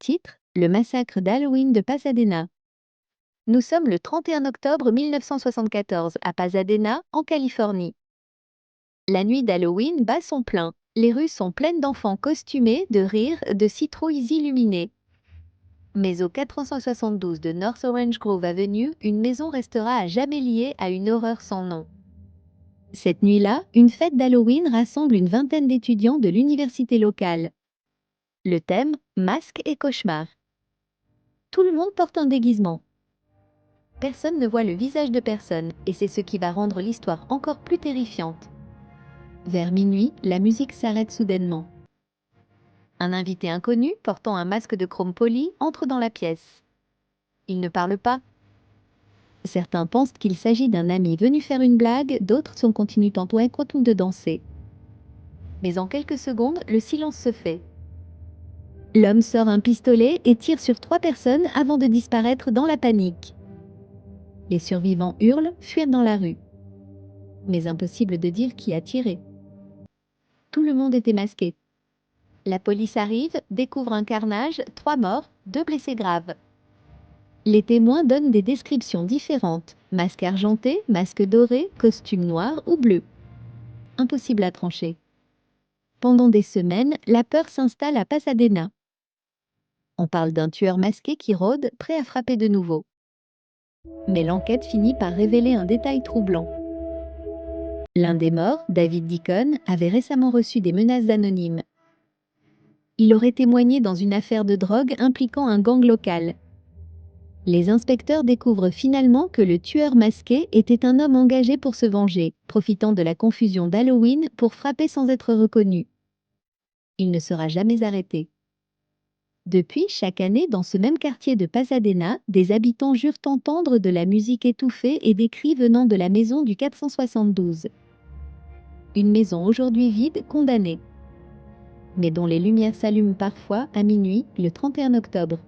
Titre: Le massacre d'Halloween de Pasadena. Nous sommes le 31 octobre 1974 à Pasadena, en Californie. La nuit d'Halloween bat son plein. Les rues sont pleines d'enfants costumés, de rires, de citrouilles illuminées. Mais au 472 de North Orange Grove Avenue, une maison restera à jamais liée à une horreur sans nom. Cette nuit-là, une fête d'Halloween rassemble une vingtaine d'étudiants de l'université locale. Le thème: masques et cauchemars. Tout le monde porte un déguisement. Personne ne voit le visage de personne, et c'est ce qui va rendre l'histoire encore plus terrifiante. Vers minuit, la musique s'arrête soudainement. Un invité inconnu, portant un masque de chrome poli, entre dans la pièce. Il ne parle pas. Certains pensent qu'il s'agit d'un ami venu faire une blague, d'autres continuent en de danser. Mais en quelques secondes, le silence se fait. L'homme sort un pistolet et tire sur 3 personnes avant de disparaître dans la panique. Les survivants hurlent, fuient dans la rue. Mais impossible de dire qui a tiré. Tout le monde était masqué. La police arrive, découvre un carnage, 3 morts, 2 blessés graves. Les témoins donnent des descriptions différentes: masque argenté, masque doré, costume noir ou bleu. Impossible à trancher. Pendant des semaines, la peur s'installe à Pasadena. On parle d'un tueur masqué qui rôde, prêt à frapper de nouveau. Mais l'enquête finit par révéler un détail troublant. L'un des morts, David Deacon, avait récemment reçu des menaces anonymes. Il aurait témoigné dans une affaire de drogue impliquant un gang local. Les inspecteurs découvrent finalement que le tueur masqué était un homme engagé pour se venger, profitant de la confusion d'Halloween pour frapper sans être reconnu. Il ne sera jamais arrêté. Depuis, chaque année, dans ce même quartier de Pasadena, des habitants jurent entendre de la musique étouffée et des cris venant de la maison du 472. Une maison aujourd'hui vide, condamnée, mais dont les lumières s'allument parfois à minuit, le 31 octobre.